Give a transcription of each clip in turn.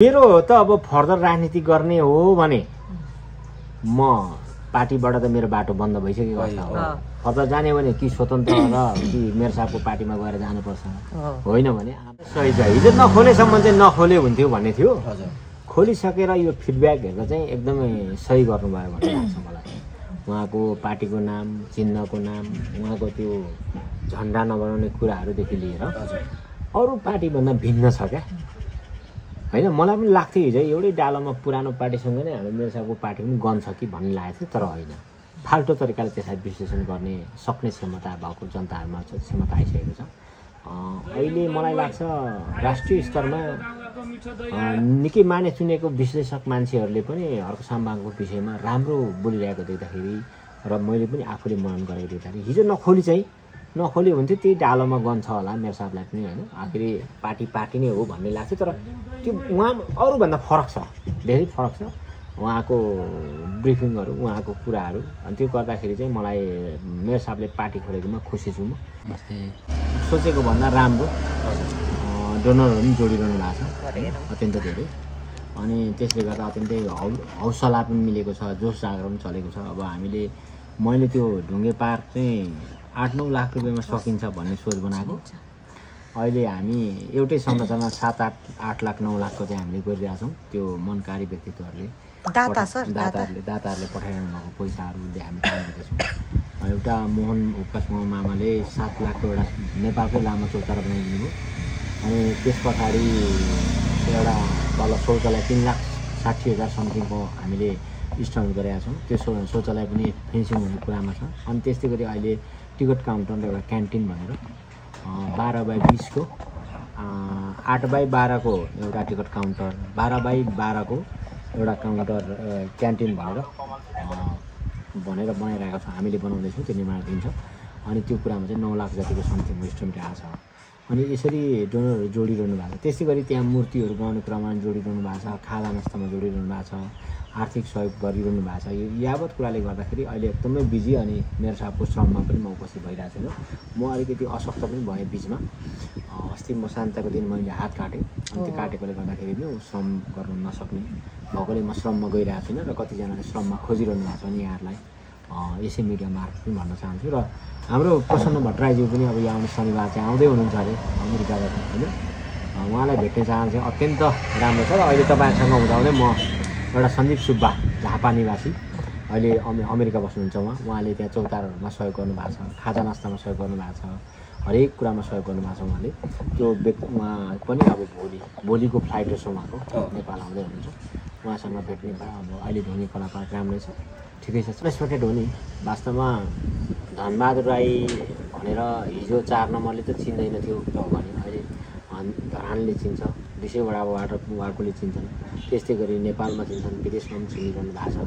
मेरो त अब फर्दर राजनीति गर्ने हो भने म पार्टीबाट त मेरो बाटो बन्द भइसकेको अवस्था हो। फर्दर जाने भने कि स्वतन्त्र र कि मेरो साहबको पार्टीमा गएर जानुपर्छ, होइन भने सही छ। हिजो नखोलेसम्म चाहिँ नखोले हुन्थ्यो भन्ने थियो। खोलिसकेर यो फिडब्याक हेरेर चाहिँ एकदमै सही गर्नुभयो भन्ने लाग्छ मलाई। उहाँको पार्टीको नाम, चिन्हको नाम, उहाँको त्यो झन्डा नबनाउने कुराहरूदेखि लिएर अरू पार्टीभन्दा भिन्न छ क्या, होइन? मलाई पनि लाग्थ्यो हिजो एउटै डालोमा पुरानो पार्टीसँग नै हाम्रो मेरो साहबको पार्टी पनि गन्छ कि भन्ने लागेको थियो, तर होइन। फाल्टो तरिकाले त्यसलाई विश्लेषण गर्ने सक्ने क्षमता भएको जनताहरूमा क्षमता आइसकेको छ। अहिले मलाई लाग्छ राष्ट्रिय स्तरमा निकै माने चुनेको विश्लेषक मान्छेहरूले पनि हर्क साम्बाङको विषयमा राम्रो बोलिरहेको देख्दाखेरि र मैले पनि आफूले मनन गरेको देख्दाखेरि हिजो नखोली हुन्थ्यो, त्यही डालोमा गन्छ होला मेरो साहबलाई पनि, होइन? आखिरी पार्टी नै हो भन्ने लाग्थ्यो, तर त्यो उहाँ अरूभन्दा फरक छ, धेरै फरक छ उहाँको ब्रिफिङहरू, उहाँको कुराहरू। अनि त्यो गर्दाखेरि चाहिँ मलाई मेरो साहबले पार्टी खोलेकोमा खुसी छु। म सोचेको भन्दा राम्रो डोनरहरू पनि जोडिरहनु भएको छ अत्यन्त धेरै, अनि त्यसले गर्दा अत्यन्तै हौसला पनि मिलेको छ, जोस जागर पनि चलेको छ। अब मैले त्यो ढुङ्गे पार्क चाहिँ 8-9 लाख रुपियाँमा सकिन्छ भन्ने सोच बनाएको। अहिले हामी एउटै संरचना 7-8 लाख 9 लाखको चाहिँ हामीले गरिरहेछौँ। त्यो मनकारी व्यक्तित्वहरूले दाताहरूले पठाइरहनु भएको पैसाहरूले हामी काम गर्दैछौँ। एउटा मोहन उपास मामाले 7 लाखको एउटा नेपालकै लामो चौतारा बनाइदिनु भयो। अनि त्यस पछाडि एउटा तल शौचालय 3,60,000 समथिङको हामीले इन्स्टल गरेका छौँ। त्यो शौचालय पनि फिनिसिङ हुने कुरामा छ। अनि त्यस्तै गरी अहिले टिकट काउन्टर एउटा क्यान्टिन भनेर 12/20 को 8/12 को एउटा टिकट काउन्टर, 12/12 को एउटा काउन्टर क्यान्टिन भनेर बनाइरहेको छौँ। हामीले बनाउँदैछौँ, त्यो निर्माणाधीन छ। अनि त्यो कुरामा चाहिँ 9 लाख जतिको समथिङ इस्टिमेट आएको छ। अनि यसरी डोनरहरू जोडिरहनु भएको छ। त्यस्तै गरी त्यहाँ मूर्तिहरू बनाउने कुरामा जोडिरहनु भएको छ, खाजा नास्तामा जोडिरहनु भएको छ, आर्थिक सहयोग गरिरहनु भएको छ। यो यावत कुराले गर्दाखेरि अहिले एकदमै बिजी। अनि मेरो साहबको श्रममा पनि म उपस्थित भइरहेको छु। म अलिकति अशक्त पनि भएँ बिचमा। अस्ति म शान्ताको दिन मैले हात काटेँ, अनि त्यो काटेकोले गर्दाखेरि पनि श्रम गर्न नसक्ने भएकोले म श्रममा गइरहेको छुइनँ। र कतिजनाले श्रममा खोजिरहनु भएको छ अनि यहाँहरूलाई यसै मिडिया मार्फत पनि भन्न चाहन्छु। र हाम्रो प्रसन्न भट्टराईज्यू पनि अब यो आउने शनिबार चाहिँ आउँदै हुनुहुन्छ अरे अमेरिकाबाट, होइन? उहाँलाई भेट्ने चाहना चाहिँ अत्यन्त राम्रो छ। र अहिले तपाईँहरूसँग हुँदाहुँदै म एउटा सन्दीप सुब्बा झापा निवासी, अहिले अमेरिका बस्नुहुन्छ उहाँले त्यहाँ चौताराहरूमा सहयोग गर्नुभएको छ, खाजा नास्तामा सहयोग गर्नुभएको छ, हरेक कुरामा सहयोग गर्नुभएको छ उहाँले। त्यो उहाँ पनि अब भोलिको फ्लाइट रहेछ उहाँको, नेपाल आउँदै हुनुहुन्छ। उहाँसँग भेट्ने भए अब अहिले ढुङ्गे कला पार्क राम्रै छ, ठिकै छ, रेस्पेक्टेड हो नि। वास्तवमा धनबहादुर राई भनेर हिजो 4 नम्बरले त चिन्दैन थियो भने अहिले धरानले चिन्छ, 200 वडाबाट उहाँकोले चिन्छन्। त्यस्तै गरी नेपालमा चिन्छन्, विदेशमा पनि चिनिरहनु भएको छ।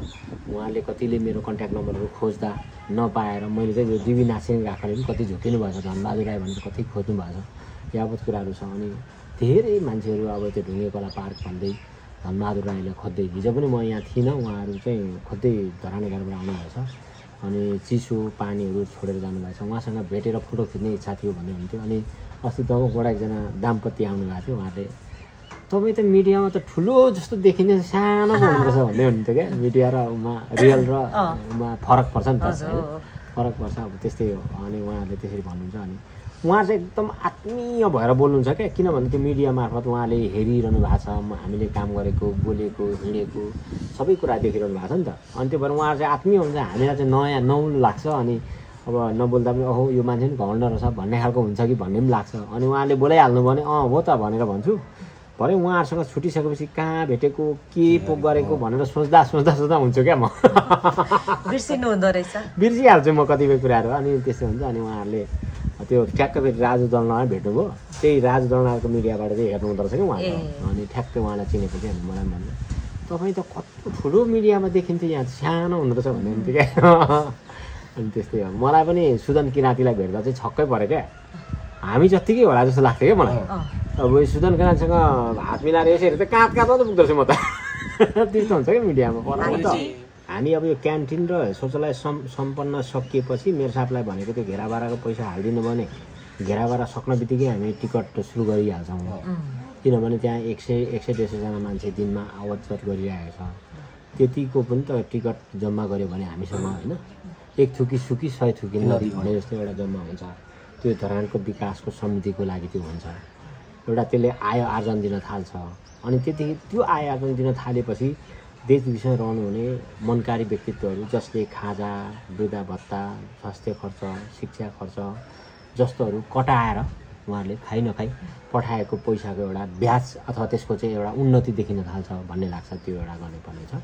उहाँले कतिले मेरो कन्ट्याक्ट नम्बरहरू खोज्दा नपाएर मैले चाहिँ यो दिवी नासिङ राखेर पनि कति झुकिनु भएको छ, धनबहादुर राई भनेर कति खोज्नु भएको छ, यावत कुराहरू छ। अनि धेरै मान्छेहरू अब त्यो ढुङ्गे कला पार्क भन्दै धनबहादुर राईलाई खोज्दै, हिजो पनि म यहाँ थिइनँ, उहाँहरू चाहिँ खोज्दै धरान एघारबाट आउनुभएछ। अनि चिसो पानीहरू छोडेर जानुभएको छ। उहाँसँग भेटेर फोटो खिच्ने इच्छा थियो भन्ने हुन्थ्यो। अनि अस्ति दमकबाट एकजना दाम्पत्य आउनुभएको थियो, उहाँले तपाईँ त मिडियामा त ठुलो जस्तो देखिन्छ, सानो भन्नुपर्छ भन्ने हुन्थ्यो क्या। मिडिया र रियल र फरक पर्छ नि त, फरक पर्छ। अब त्यस्तै हो। अनि उहाँहरूले त्यसरी भन्नुहुन्छ। अनि उहाँ चाहिँ एकदम आत्मीय भएर बोल्नुहुन्छ क्या, किनभने त्यो मिडिया मार्फत उहाँले हेरिरहनु भएको छ, हामीले काम गरेको, बोलेको, हिँडेको सबै कुरा देखिरहनु भएको छ नि त। अनि त्यो भएर उहाँहरू चाहिँ आत्मीय हुन्छ, हामीलाई चाहिँ नयाँ नौलो लाग्छ। अनि अब नबोल्दा पनि ओहो यो मान्छे पनि घमण्ड रहेछ भन्ने खालको हुन्छ कि भन्ने पनि लाग्छ। अनि उहाँले बोलाइहाल्नु भने हो त भनेर भन्छु। भरे उहाँहरूसँग छुटिसकेपछि कहाँ भेटेको, के पो गरेको भनेर सोच्दा हुन्छु क्या म। बिर्सिनु हुँदो रहेछ, बिर्सिहाल्छु म कतिपय कुराहरू। अनि त्यस्तो हुन्छ। अनि उहाँहरूले त्यो ठ्याक्क फेरि राजु दलनालाई भेट्नुभयो, त्यही राजु दलनाको मिडियाबाट चाहिँ हेर्नु हुँदो रहेछ कि उहाँले। अनि ठ्याक्कै उहाँलाई चिनेपछि अनि मलाई भन्नु तपाईँ त कस्तो ठुलो मिडियामा देखिन्थ्यो, यहाँ सानो हुँदो रहेछ भन्ने हुन्थ्यो क्या। अनि त्यस्तै हो। मलाई पनि सुदन किराँतीलाई भेट्दा चाहिँ छक्कै पऱ्यो क्या, हामी जत्तिकै होला जस्तो लाग्थ्यो क्या मलाई। अब सुदन किराँतीसँग हात मिलाएर यसरी त काँध मात्रै पुग्दो रहेछ म त। त्यस्तो हुन्छ क्या मिडियामा। हामी अब यो क्यान्टिन र शौचालय सम्पन्न सकिएपछि मेरो साहबलाई भनेको त्यो घेराबाराको पैसा हालिदिनु भने घेराबारा सक्न बित्तिकै हामी टिकट सुरु गरिहाल्छौँ। किनभने त्यहाँ 100-150 जना मान्छे दिनमा आवत जावत गरिरहेको छ। त्यतिको पनि त टिकट जम्मा गऱ्यो भने हामीसँग होइन 1 थुकी सुकी 100 थुकी नदी भने जस्तो एउटा जम्मा हुन्छ। त्यो धरानको विकासको समितिको लागि त्यो हुन्छ। एउटा त्यसले आय आर्जन दिन थाल्छ। अनि त्यतिकै त्यो आय आर्जन दिन थालेपछि देश विदेशमा रहनुहुने मनकारी व्यक्तित्वहरू जसले खाजा, वृद्धा भत्ता, स्वास्थ्य खर्च, शिक्षा खर्च जस्तोहरू कटाएर उहाँहरूले खाइ नखाइ पठाएको पैसाको एउटा ब्याज अथवा त्यसको चाहिँ एउटा उन्नति देखिन थाल्छ भन्ने लाग्छ। त्यो एउटा गर्नुपर्ने छ।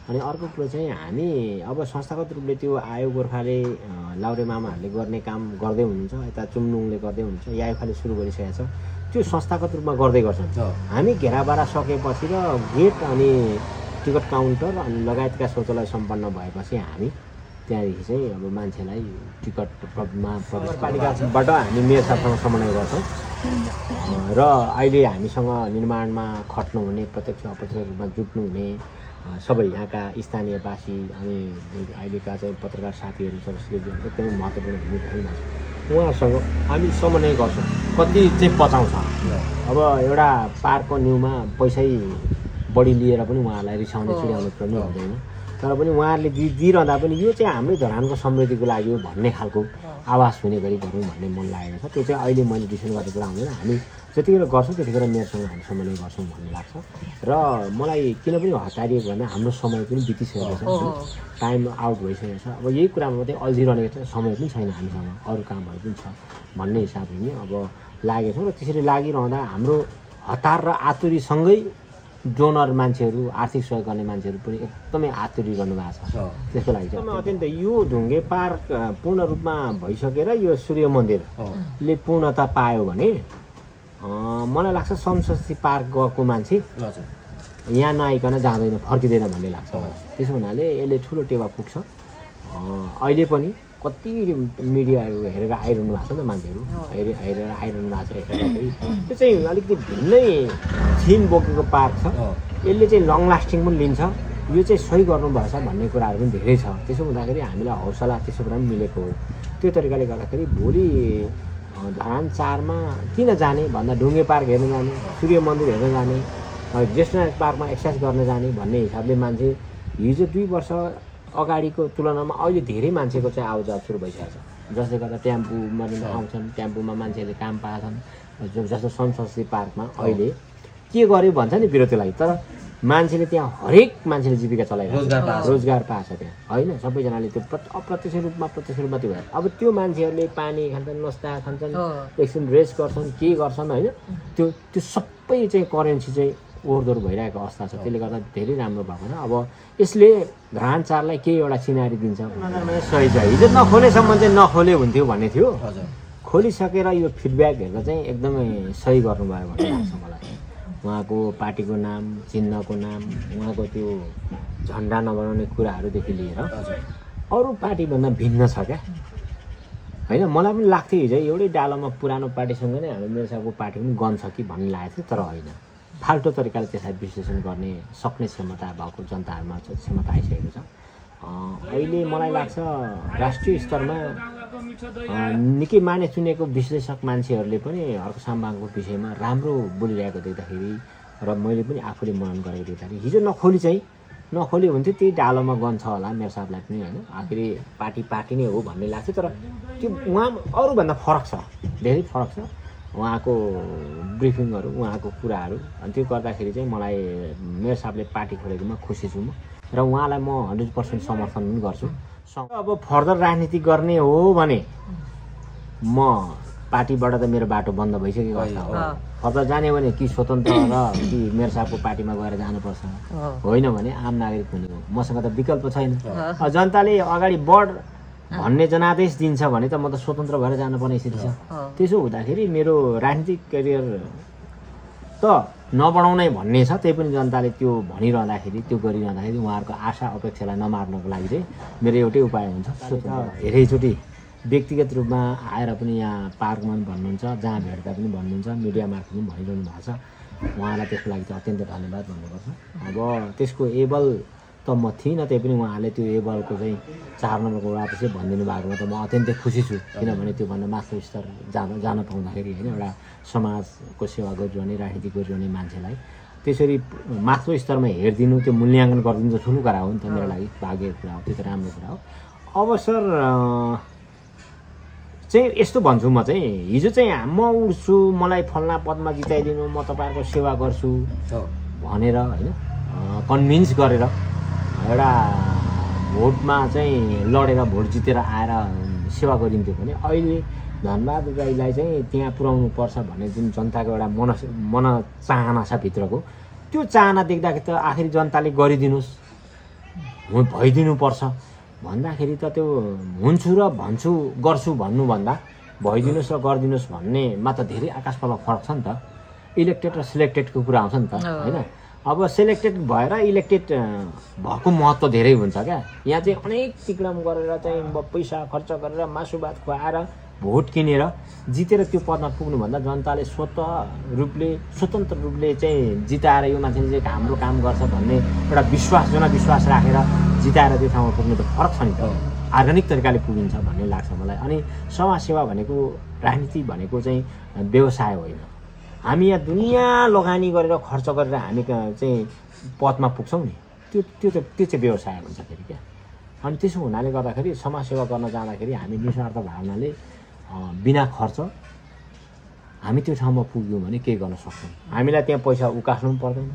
अनि अर्को कुरो चाहिँ हामी अब संस्थागत रूपले त्यो आयोग गोर्खाले लाउरे मामाहरूले गर्ने काम गर्दै हुनुहुन्छ, यता चुम्नुङले गर्दै हुनुहुन्छ, यायुखाले सुरु गरिसकेको छ। त्यो संस्थागत रूपमा गर्दै गर्छन्। हामी घेराबारा सकेपछि र गेट अनि टिकट काउन्टर अनि लगायतका शौचालय सम्पन्न भएपछि हामी त्यहाँदेखि चाहिँ अब मान्छेलाई टिकटमा प्रवेश पालिकाबाट हामी मेयर साहबसँग समन्वय गर्छौँ र अहिले हामीसँग निर्माणमा खट्नुहुने प्रत्यक्ष अप्रत्यक्ष रूपमा जुट्नुहुने सबै यहाँका स्थानीयवासी अनि अहिलेका चाहिँ पत्रकार साथीहरू जसले एकदमै महत्त्वपूर्ण भूमिका खेल्नुहुन्छ उहाँहरूसँग हामी समन्वय गर्छौँ। कति चाहिँ बचाउँछ। अब एउटा पार्कको न्युमा पैसै बढी लिएर पनि उहाँहरूलाई रिसाउने चिडाउने पनि हुँदैन। तर पनि उहाँहरूले दिइरहँदा पनि यो चाहिँ हाम्रै धरानको समृद्धिको लागि हो भन्ने खालको आवाज हुने गरी गरौँ भन्ने मन लागेको छ। त्यो चाहिँ अहिले मैले डिसिसन गरेको कुरा हुँदैन। हामी जतिखेर गर्छौँ त्यतिखेर मेयरसँग हामी समन्वय गर्छौँ भन्ने लाग्छ। र मलाई किन पनि हतारिएको भन्दा हाम्रो समय पनि बितिसकेको छ, टाइम आउट भइसकेको छ। अब यही कुरामा मात्रै अल्झिरहने समय पनि छैन हामीसँग, अरू कामहरू पनि छ भन्ने हिसाबले नै अब लागेको छौँ। र त्यसरी लागिरहँदा हाम्रो हतार र आतुरीसँगै डोनर मान्छेहरू, आर्थिक सहयोग गर्ने मान्छेहरू पनि एकदमै आतुरी गर्नु भएको छ। त्यसको लागि चाहिँ अत्यन्त यो ढुङ्गे पार्क पूर्ण रूपमा भइसकेर यो सूर्य मन्दिरले पूर्णता पायो भने मलाई लाग्छ संस्कृति पार्क गएको मान्छे यहाँ नआइकन जाँदैन, फर्किँदैन भन्ने लाग्छ मलाई। त्यसो हुनाले यसले ठुलो टेवा पुग्छ। अहिले पनि कति मिडियाहरू हेरेर आइरहनु भएको छ नि त मान्छेहरू, हेरेर आइरहनु भएको छ। त्यो चाहिँ अलिकति भिन्नै थिम बोकेको पार्क छ। यसले चाहिँ लङ लास्टिङ पनि लिन्छ। यो चाहिँ सही गर्नुभएछ भन्ने कुराहरू पनि धेरै छ। त्यसो हुँदाखेरि हामीलाई हौसला त्यसो कुरा पनि मिलेको हो। त्यो तरिकाले गर्दाखेरि भोलि धरान 4मा किन जाने भन्दा ढुङ्गे पार्क हेर्न जाने, सूर्य मन्दिर हेर्न जाने, ज्येष्ठ पार्कमा एक्सर्साइज गर्न जाने भन्ने हिसाबले मान्छे हिजो 2 वर्ष अगाडिको तुलनामा अहिले धेरै मान्छेको चाहिँ आवाजात सुरु भइसकेको छ। जसले गर्दा टेम्पोमा आउँछन्, टेम्पोमा मान्छेहरूले काम पाएछन्। जस्तो संस्कृति पार्कमा अहिले के गर्यो भन्छ नि विरोधको लागि, तर मान्छेले त्यहाँ हरेक मान्छेले जीविका चलाइरहेको छ, रोजगार पाएको छ त्यहाँ होइन। सबैजनाले त्यो अप्रत्यक्ष रूपमा प्रत्यक्ष रूपमा त्यो भयो। अब त्यो मान्छेहरूले पानी खान्छन्, नास्ता खान्छन्, एकछिन रेस्ट गर्छन्, के गर्छन् होइन। त्यो सबै चाहिँ करेन्सी चाहिँ ओहोरदोहोर भइरहेको अवस्था छ। त्यसले गर्दा धेरै राम्रो भएको छ। अब यसले धरान 4लाई केही एउटा सिनारी दिन्छ भने सही छ। हिजो नखोलेसम्म चाहिँ नखोले हुन्थ्यो भन्ने थियो। खोलिसकेर यो फिडब्याक हेर्दा चाहिँ एकदमै सही गर्नुभयो भन्ने लाग्छ मलाई। उहाँको पार्टीको नाम, चिन्हको नाम, उहाँको त्यो झन्डा नबनाउने कुराहरूदेखि लिएर अरू पार्टीभन्दा भिन्न छ क्या होइन। मलाई पनि लाग्थ्यो हिजो एउटै डालोमा पुरानो पार्टीसँग नै हाम्रो मेयर साहबको पार्टी पनि गन्छ कि भन्ने लागेको थियो। तर होइन, फाल्टो तरिकाले त्यसलाई विश्लेषण गर्ने सक्ने क्षमता भएको जनताहरूमा क्षमता आइसकेको छ। अहिले मलाई लाग्छ राष्ट्रिय स्तरमा निकै माने चुनेको विश्लेषक मान्छेहरूले पनि हर्क साम्बाङको विषयमा राम्रो बोलिरहेको देख्दाखेरि र मैले पनि आफूले मनन गरेको देख्दाखेरि हिजो नखोली हुन्थ्यो, त्यही डालोमा गन्छ होला मेयर साहबलाई पनि होइन। आखिरी पार्टी नै हो भन्ने लाग्थ्यो। तर त्यो उहाँ अरूभन्दा फरक छ, धेरै फरक छ उहाँको ब्रिफिङहरू, उहाँको कुराहरू। अनि त्यो गर्दाखेरि चाहिँ मलाई मेयर साहबले पार्टी खोलेकोमा खुसी छु म र उहाँलाई म 100% समर्थन पनि गर्छु। अब फर्दर राजनीति गर्ने हो भने म पार्टीबाट त मेरो बाटो बन्द भइसकेको अवस्था हो। फर्दर जाने भने कि स्वतन्त्र र कि मेयर साहबको पार्टीमा गएर जानुपर्छ, होइन भने आम नागरिक हुने हो। मसँग त विकल्प छैन। जनताले अगाडि बढ भन्ने जनादेश दिन्छ भने त म त स्वतन्त्र भएर जानुपर्ने स्थिति छ। त्यसो हुँदाखेरि मेरो राजनीतिक करियर त नबढाउनै भन्ने छ। त्यही पनि जनताले त्यो भनिरहँदाखेरि, त्यो गरिरहँदाखेरि उहाँहरूको आशा अपेक्षालाई नमार्नको लागि चाहिँ मेरो एउटै उपाय हुन्छ। धेरैचोटि व्यक्तिगत रूपमा आएर पनि यहाँ पार्कमा पनि भन्नुहुन्छ, जहाँ भेट्दा पनि भन्नुहुन्छ, मिडिया मार्फत पनि भनिरहनु भएको छ। उहाँलाई त्यसको लागि चाहिँ अत्यन्त धन्यवाद भन्नुपर्छ। अब त्यसको एबल त त म थिइनँ, त्यही पनि उहाँले त्यो एबलको चाहिँ 4 नम्बरको वडाअध्यक्ष भनिदिनु भएकोमा त म अत्यन्तै खुसी छु। किनभने त्योभन्दा माथिल्लो स्तर जान पाउँदाखेरि होइन, एउटा समाजको सेवा गरिरहने, राजनीति गरिरहने मान्छेलाई त्यसरी माथिल्लो स्तरमा हेरिदिनु, त्यो मूल्याङ्कन गरिदिनु त ठुलो कुरा हो नि त। मेरो लागि भाग्यको कुरा हो, त्यो त राम्रो कुरा हो। अब सर चाहिँ यस्तो भन्छु म चाहिँ, हिजो चाहिँ म उठ्छु, मलाई फल्ना पदमा जिताइदिनु, म तपाईँहरूको सेवा गर्छु भनेर होइन कन्भिन्स गरेर एउटा भोटमा चाहिँ लडेर भोट जितेर आएर सेवा गरिन्थ्यो भने अहिले धनबहादुर राईलाई चाहिँ त्यहाँ पुर्याउनु पर्छ भन्ने जुन जनताको एउटा मन चाहना छ भित्रको, त्यो चाहना देख्दाखेरि त आखिर जनताले गरिदिनुहोस्, भइदिनुपर्छ भन्दाखेरि त त्यो हुन्छु र भन्छु गर्छु भन्नुभन्दा भइदिनुहोस् र गरिदिनुहोस् भन्नेमा त धेरै आकाश पाताल फरक छ नि त। इलेक्टेड र सिलेक्टेडको कुरा आउँछ नि त होइन। अब सेलेक्टेड भएर इलेक्टेड भएको महत्त्व धेरै हुन्छ क्या। यहाँ चाहिँ अनेक तिक्रम गरेर चाहिँ पैसा खर्च गरेर मासुभात खुवाएर भोट किनेर जितेर त्यो पदमा पुग्नुभन्दा जनताले स्वतन्त्र रूपले चाहिँ जिताएर यो मान्छेले चाहिँ हाम्रो काम गर्छ भन्ने एउटा जनविश्वास राखेर जिताएर त्यो ठाउँमा पुग्नु त फरक छ नि त। अर्ग्यानिक तरिकाले पुगिन्छ भन्ने लाग्छ मलाई। अनि समाजसेवा भनेको, राजनीति भनेको चाहिँ व्यवसाय होइन। हामी यहाँ दुनियाँ लगानी गरेर खर्च गरेर हामी चाहिँ पदमा पुग्छौँ नि, त्यो चाहिँ व्यवसाय हुन्छ फेरि क्या। अनि त्यसो हुनाले गर्दाखेरि समाजसेवा गर्न जाँदाखेरि हामी निस्वार्थ भावनाले बिना खर्च हामी त्यो ठाउँमा पुग्यौँ भने केही गर्न सक्छौँ। हामीलाई त्यहाँ पैसा उकास्नु पनि पर्दैन,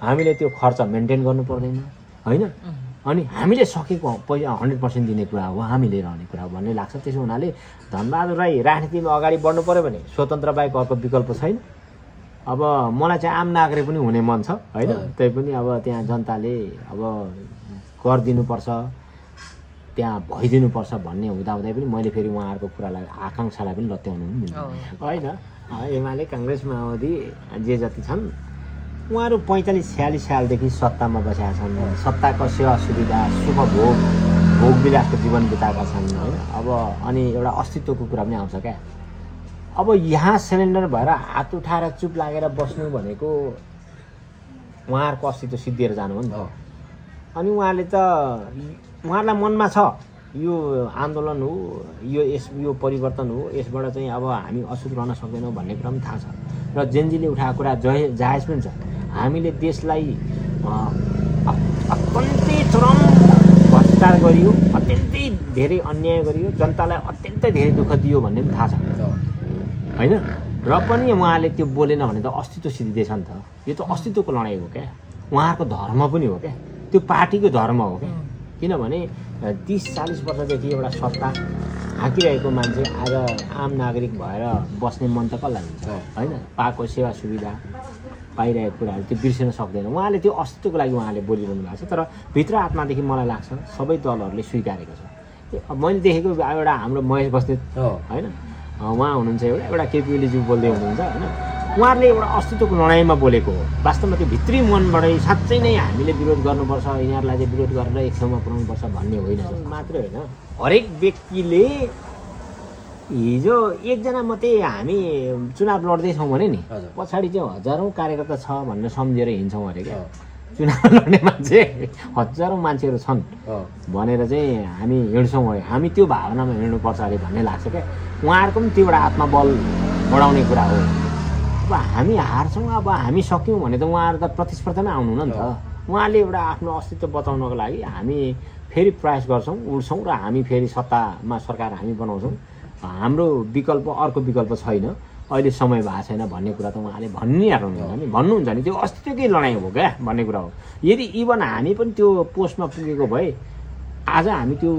हामीले त्यो खर्च मेन्टेन गर्नु पर्दैन होइन। अनि हामीले सकेको पैसा 100% दिने कुरा हो, हामीले रहने कुरा हो भन्ने लाग्छ। त्यसो हुनाले धनबहादुर राई राजनीतिमा अगाडि बढ्नु पऱ्यो भने स्वतन्त्र बाहेक अर्को विकल्प छैन। अब मलाई चाहिँ आम नागरिक पनि हुने मन छ होइन, त्यही पनि अब त्यहाँ जनताले अब गरिदिनुपर्छ, त्यहाँ भइदिनुपर्छ भन्ने हुँदाहुँदै पनि मैले फेरि उहाँहरूको कुरालाई आकाङ्क्षालाई पनि लत्याउनु पनि मिल्दैन होइन। एमाले काङ्ग्रेस माओवादी जे जति छन् उहाँहरू 45-46 सालदेखि सत्तामा बसेका छन्, सत्ताको सेवा सुविधा सुख भोग विलासको जीवन बिताएका छन् होइन। अब अनि एउटा अस्तित्वको कुरा पनि आउँछ क्या। अब यहाँ सिलिन्डर भएर हात उठाएर चुप लागेर बस्नु भनेको उहाँहरूको अस्तित्व सिद्धिएर जानु हो नि त। अनि उहाँहरूलाई मनमा छ यो आन्दोलन हो, यो परिवर्तन हो, यसबाट चाहिँ अब हामी अछुत रहन सक्दैनौँ भन्ने कुरा पनि थाहा छ। र जेनजीले उठाएको कुरा जायज पनि छ। हामीले देशलाई अत्यन्तै चरम भ्रष्टाचार गरियो, अत्यन्तै धेरै अन्याय गरियो, जनतालाई अत्यन्तै धेरै दुःख दियो भन्ने पनि थाहा छ होइन। र पनि उहाँले त्यो बोलेन भने त अस्तित्व सिद्धिँदैछ नि त। यो त अस्तित्वको लडाइँ हो क्या, उहाँहरूको धर्म पनि हो क्या, त्यो पार्टीको धर्म हो क्या। किनभने 30-40 वर्षदेखि एउटा सत्ता हाँकिरहेको मान्छे आज आम नागरिक भएर बस्ने मन त कसलाई हुन्छ होइन। पाएको सेवा सुविधा पाइरहेको कुराहरू त्यो बिर्सिन सक्दैन। उहाँले त्यो अस्तित्वको लागि उहाँले बोलिरहनु भएको छ। तर भित्र आत्मादेखि मलाई लाग्छ सबै दलहरूले स्वीकारेको छ। मैले देखेको एउटा हाम्रो महेश बस्नेत होइन, उहाँ हुनुहुन्छ एउटा केपी ओलीज्यू बोल्दै हुनुहुन्छ होइन। उहाँहरूले एउटा अस्तित्वको लडाइँमा बोलेको हो। वास्तवमा त्यो भित्री मनबाटै साँच्चै नै हामीले विरोध गर्नुपर्छ, यिनीहरूलाई चाहिँ विरोध गरेर एक ठाउँमा पुर्याउनुपर्छ भन्ने होइन मात्रै होइन। हरेक व्यक्तिले हिजो एकजना मात्रै हामी चुनाव लड्दैछौँ भने नि पछाडि चाहिँ हजारौँ कार्यकर्ता छ भनेर सम्झेर हिँड्छौँ अरे क्या। चुनाव लड्ने मान्छे हजारौँ मान्छेहरू छन् भनेर चाहिँ हामी हिँड्छौँ अरे, हामी त्यो भावनामा हिँड्नुपर्छ अरे भन्ने लाग्छ क्या। उहाँहरूको पनि त्यो एउटा आत्मबल बढाउने कुरा हो। अब हामी हार्छौँ, अब हामी सक्यौँ भने त उहाँहरू त प्रतिस्पर्धामै आउनु न नि त। उहाँले एउटा आफ्नो अस्तित्व बचाउनको लागि हामी फेरि प्रयास गर्छौँ, उड्छौँ र हामी फेरि सत्तामा सरकार हामी बनाउँछौँ। हाम्रो विकल्प अर्को विकल्प छैन, अहिले समय भएको छैन भन्ने कुरा त उहाँले भन्नुहुन्छ नि। त्यो अस्तित्वकै लडाइँ हो क्या भन्ने कुरा हो। यदि इभन हामी पनि त्यो पोस्टमा पुगेको भए आज हामी त्यो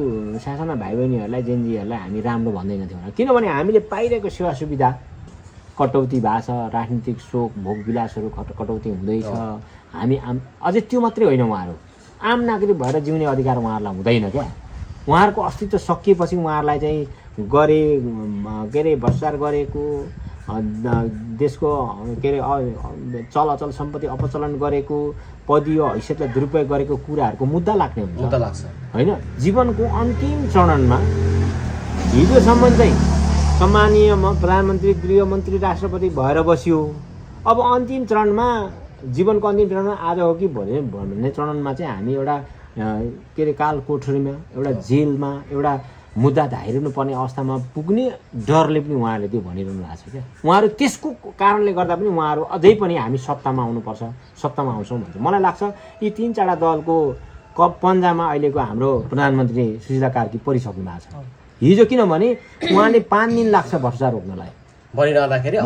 सासाना भाइ बहिनीहरूलाई जेनजीहरूलाई हामी राम्रो भन्दैन थियौँ। किनभने हामीले पाइरहेको सेवा सुविधा कटौती भएको छ, राजनीतिक शोक भोग विलासहरू कटौती हुँदैछ। हामी अझै त्यो मात्रै होइन, उहाँहरू आम नागरिक भएर जिउने अधिकार उहाँहरूलाई हुँदैन क्या। उहाँहरूको अस्तित्व सकिएपछि उहाँहरूलाई चाहिँ के अरे भ्रष्टाचार गरेको, देशको के अरे चलाचल सम्पत्ति अपचलन गरेको, पदीय हैसियतलाई दुरुपयोग गरेको कुराहरूको मुद्दा लाग्ने हुन्छ होइन। जीवनको अन्तिम चरणमा हिजोसम्म चाहिँ सम्मानीय प्रधानमन्त्री, गृहमन्त्री, राष्ट्रपति भएर बस्यो। अब अन्तिम चरणमा जीवनको अन्तिम चरणमा आज हो कि भन्ने चरणमा चाहिँ हामी एउटा के अरे काल कोठरीमा एउटा जेलमा एउटा मुद्दा धाइरहनु पर्ने अवस्थामा पुग्ने डरले पनि उहाँहरूले त्यो भनिरहनु भएको छ क्या। उहाँहरू त्यसको कारणले गर्दा पनि उहाँहरू अझै पनि हामी सत्तामा आउनुपर्छ, सत्तामा आउँछौँ भन्छ। मलाई लाग्छ यी 3-4 दलको पन्जामा अहिलेको हाम्रो प्रधानमन्त्री सुशीला कार्की परिसक्नु भएको छ। हिजो किनभने उहाँले 5 दिन लाग्छ भ्रष्टाचार रोक्नलाई भनिरहँदाखेरि 1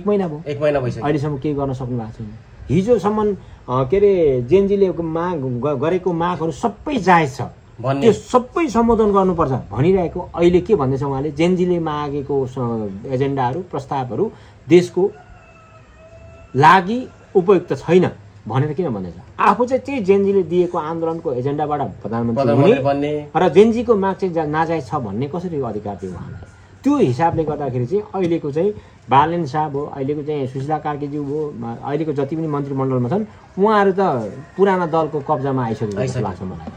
महिना भयो, 1 महिना भइसक्यो, अहिलेसम्म केही गर्न सक्नु भएको छैन। हिजोसम्म के अरे जेएनजीले गरेको मागहरू सबै जायज छ, त्यो सबै सम्बोधन गर्नुपर्छ भनिरहेको। अहिले के भन्दैछ उहाँले, जेएनजीले मागेको एजेन्डाहरू प्रस्तावहरू देशको लागि उपयुक्त छैन भनेर किन भन्दैछ? आफू चाहिँ त्यही जेएनजीले दिएको आन्दोलनको एजेन्डाबाट प्रधानमन्त्री बन्ने र जेएनजीको माग चाहिँ नाजायज छ भन्ने कसरी अधिकार दियो उहाँलाई? त्यो हिसाबले गर्दाखेरि चाहिँ अहिलेको चाहिँ बालेन शाह भयो, अहिलेको चाहिँ सुशीला कार्कीज्यू भयो, अहिलेको जति पनि मन्त्रीमण्डलमा छन् उहाँहरू त पुराना दलको कब्जामा आइसकेको जस्तो लाग्छ मलाई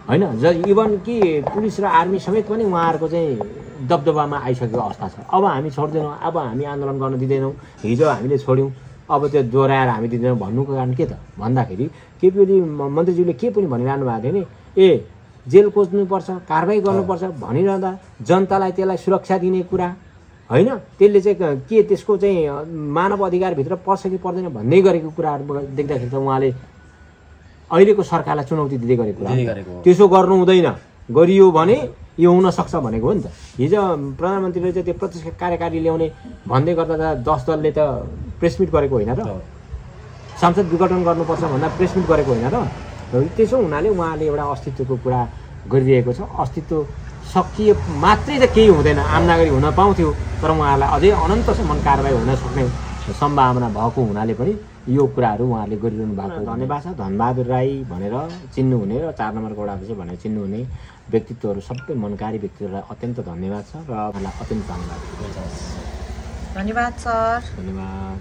होइन। इभन कि पुलिस र आर्मी समेत पनि उहाँहरूको चाहिँ दबदबामा आइसकेको अवस्था छ। अब हामी छोड्दैनौँ, अब हामी आन्दोलन गर्न दिँदैनौँ, हिजो हामीले छोड्यौँ, अब त्यो दोहोऱ्याएर हामी दिँदैनौँ भन्नुको कारण के त भन्दाखेरि केपी ओली मन्त्रीज्यूले के पनि भनिरहनु भएको थियो नि, ए जेल खोज्नुपर्छ, कारबाही गर्नुपर्छ भनिरहँदा जनतालाई त्यसलाई सुरक्षा दिने कुरा होइन, त्यसले चाहिँ के त्यसको चाहिँ मानव अधिकारभित्र पर्छ कि पर्दैन भन्दै गरेको कुराहरू देख्दाखेरि त उहाँले अहिलेको सरकारलाई चुनौती दिँदै गरेको कुरा। त्यसो गर्नु हुँदैन, गरियो भने यो हुनसक्छ भनेको हो नि त। हिजो प्रधानमन्त्रीले चाहिँ त्यो प्रत्यक्ष कार्यकारी ल्याउने भन्दै गर्दा त 10 दलले त प्रेस मिट गरेको होइन र, संसद विघटन गर्नुपर्छ भन्दा प्रेस मिट गरेको होइन र। त्यसो हुनाले उहाँले एउटा अस्तित्वको कुरा गरिरहेको छ। अस्तित्व सकिए मात्रै त केही हुँदैन, आम नागरिक हुन पाउँथ्यो, तर उहाँहरूलाई अझै अनन्तसम्म कारबाही हुन सक्ने सम्भावना भएको हुनाले पनि यो कुराहरू उहाँहरूले गरिरहनु भएको धन्यवाद छ। धनबहादुर राई भनेर चिन्नुहुने र 4 नम्बरको वडा अध्यक्ष भनेर चिन्नुहुने व्यक्तित्वहरू सबै मनकारी व्यक्तित्वलाई अत्यन्त धन्यवाद छ र उहाँलाई अत्यन्त धन्यवाद। धन्यवाद सर। धन्यवाद।